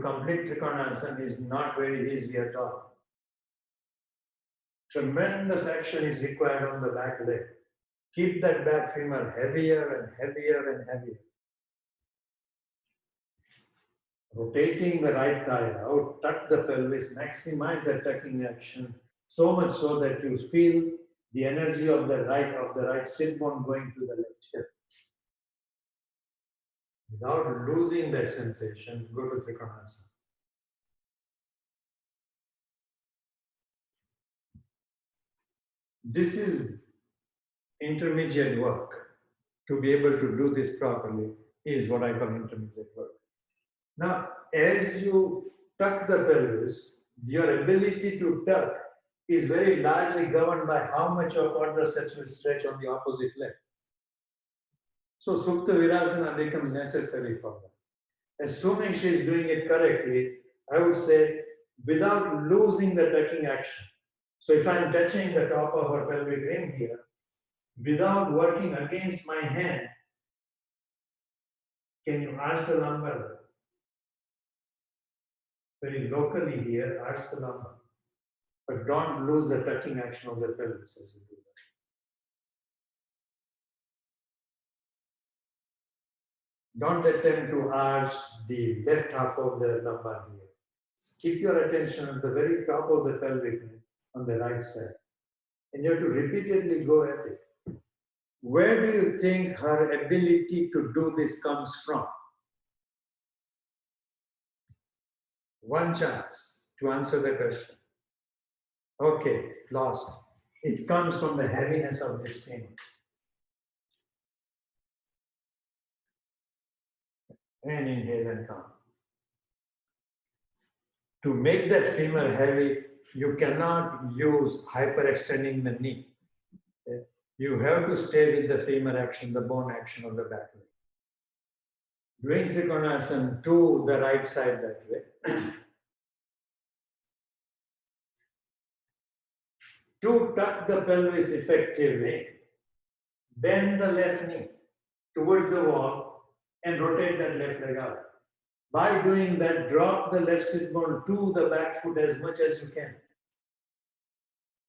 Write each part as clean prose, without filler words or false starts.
complete Trikonasana is not very easy at all. Tremendous action is required on the back leg. Keep that back femur heavier and heavier and heavier. Rotating the right thigh out, tuck the pelvis, maximize the tucking action, so much so that you feel the energy of the right sit bone going to the left hip. Without losing that sensation, go to Trikonasana. This is intermediate work. To be able to do this properly is what I call intermediate work. Now, as you tuck the pelvis, your ability to tuck is very largely governed by how much your quadriceps will stretch on the opposite leg. So, Supta Virasana becomes necessary for that. Assuming she is doing it correctly, I would say without losing the tucking action. So, if I'm touching the top of her pelvic ring here, without working against my hand, can you arch the lumbar? Very locally here, arch the lumbar. But don't lose the tucking action of the pelvis as you do that. Don't attempt to arch the left half of the lumbar here. Keep your attention at the very top of the pelvic ring on the right side. And you have to repeatedly go at it. Where do you think her ability to do this comes from? One chance to answer the question. Okay, lost. It comes from the heaviness of this femur. And inhale and count. To make that femur heavy, you cannot use hyperextending the knee. You have to stay with the femur action, the bone action of the back leg. Doing Trikonasana to the right side that way. To tuck the pelvis effectively, bend the left knee towards the wall and rotate that left leg out. By doing that, drop the left sit bone to the back foot as much as you can.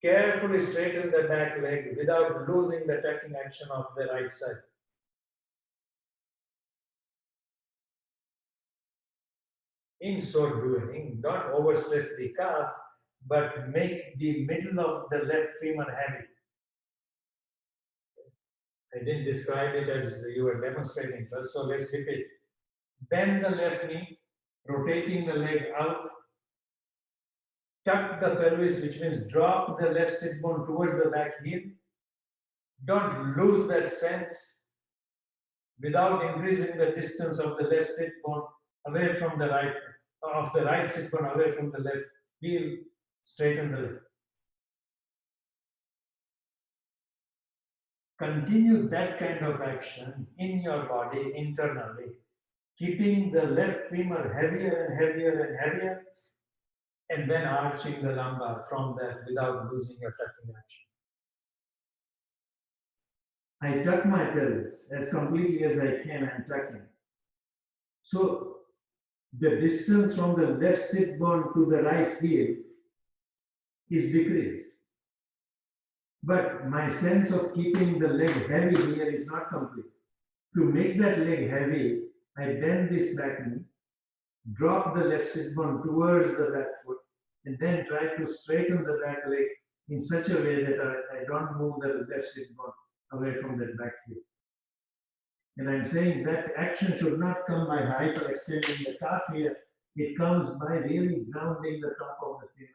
Carefully straighten the back leg without losing the tucking action of the right side. In so doing, don't overstress the calf, but make the middle of the left femur heavy. I didn't describe it as you were demonstrating first, so let's repeat. Bend the left knee, rotating the leg out. Tuck the pelvis, which means drop the left sit bone towards the back heel. Don't lose that sense without increasing the distance of the left sit bone away from the right, of the right sit bone away from the left heel. Straighten the leg. Continue that kind of action in your body internally, keeping the left femur heavier and heavier and heavier, and then arching the lumbar from that without losing your tucking action. I tuck my pelvis as completely as I can. I'm tucking. So the distance from the left sit bone to the right heel is decreased. But my sense of keeping the leg heavy here is not complete. To make that leg heavy, I bend this back knee, drop the left sit bone towards the back foot, and then try to straighten the back leg in such a way that I don't move the left sit bone away from that back heel. And I'm saying that action should not come by hyperextending the calf here. It comes by really grounding the top of the femur.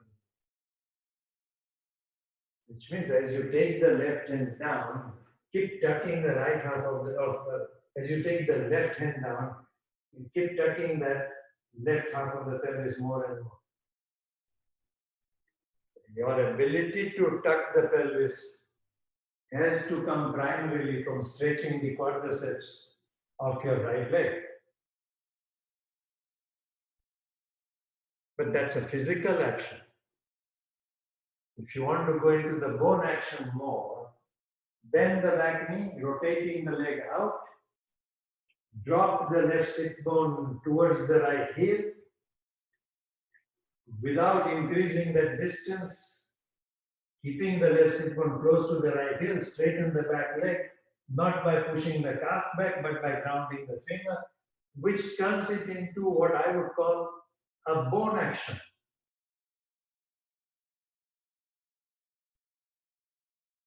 Which means as you take the left hand down, keep tucking the right half of the, as you take the left hand down, you keep tucking that left half of the pelvis more and more. Your ability to tuck the pelvis has to come primarily from stretching the quadriceps of your right leg. But that's a physical action. If you want to go into the bone action more, bend the back knee, rotating the leg out, drop the left sit bone towards the right heel, without increasing the distance, keeping the left sit bone close to the right heel, straighten the back leg, not by pushing the calf back, but by grounding the femur, which turns it into what I would call a bone action.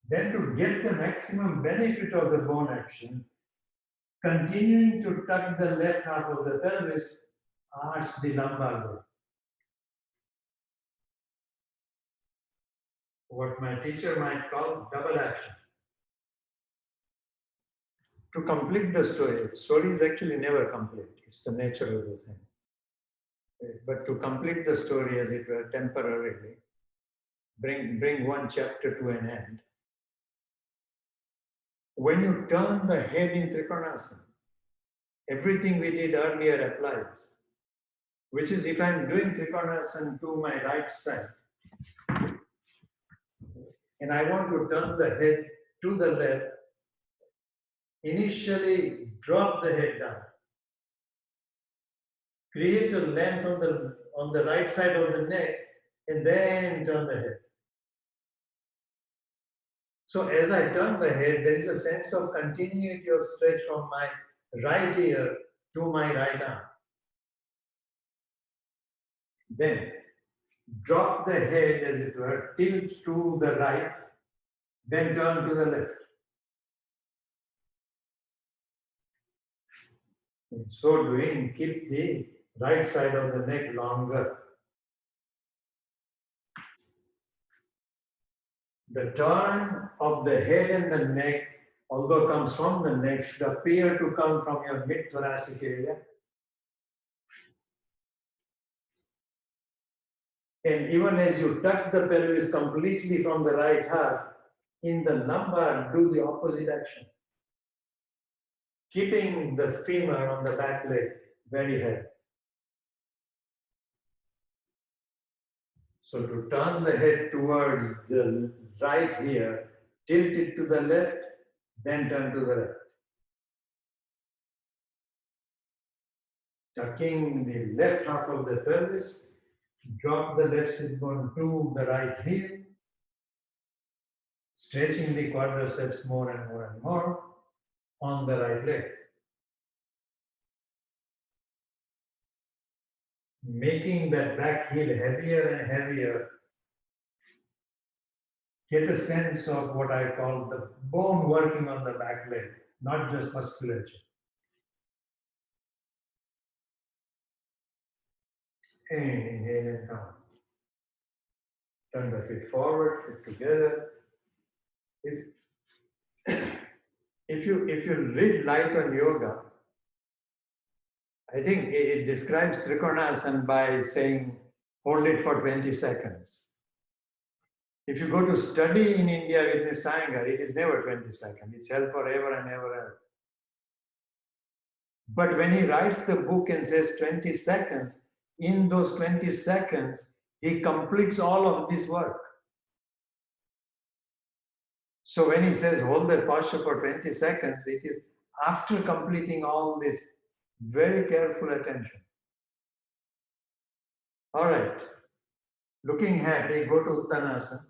Then to get the maximum benefit of the bone action, continuing to tuck the left half of the pelvis, arch the lumbar bone. What my teacher might call double action. To complete the story is actually never complete. It's the nature of the thing. But to complete the story, as it were, temporarily, bring one chapter to an end. When you turn the head in Trikonasana, everything we did earlier applies. Which is, if I'm doing Trikonasana to my right side, and I want to turn the head to the left, initially drop the head down. Create a length on the right side of the neck, and then turn the head. So as I turn the head, there is a sense of continuity of stretch from my right ear to my right arm. Then drop the head, as it were, tilt to the right, then turn to the left. In so doing, keep the right side of the neck longer. The turn of the head and the neck, although comes from the neck, should appear to come from your mid-thoracic area. And even as you tuck the pelvis completely from the right half, in the lumbar, do the opposite action. Keeping the femur on the back leg very heavy. So to turn the head towards the right here, tilt it to the left, then turn to the left. Tucking the left half of the pelvis, drop the left sit bone to the right heel, stretching the quadriceps more and more and more on the right leg. Making that back heel heavier and heavier, get a sense of what I call the bone working on the back leg, not just musculature. And inhale and down. Turn the feet forward, feet together. If you read Light on Yoga, I think it describes Trikonasana by saying, hold it for 20 seconds. If you go to study in India with Mr. Iyengar, it is never 20 seconds. It's held forever and ever and ever. But when he writes the book and says 20 seconds, in those 20 seconds, he completes all of this work. So when he says hold the posture for 20 seconds, it is after completing all this very careful attention. All right. Looking happy, go to Uttanasana.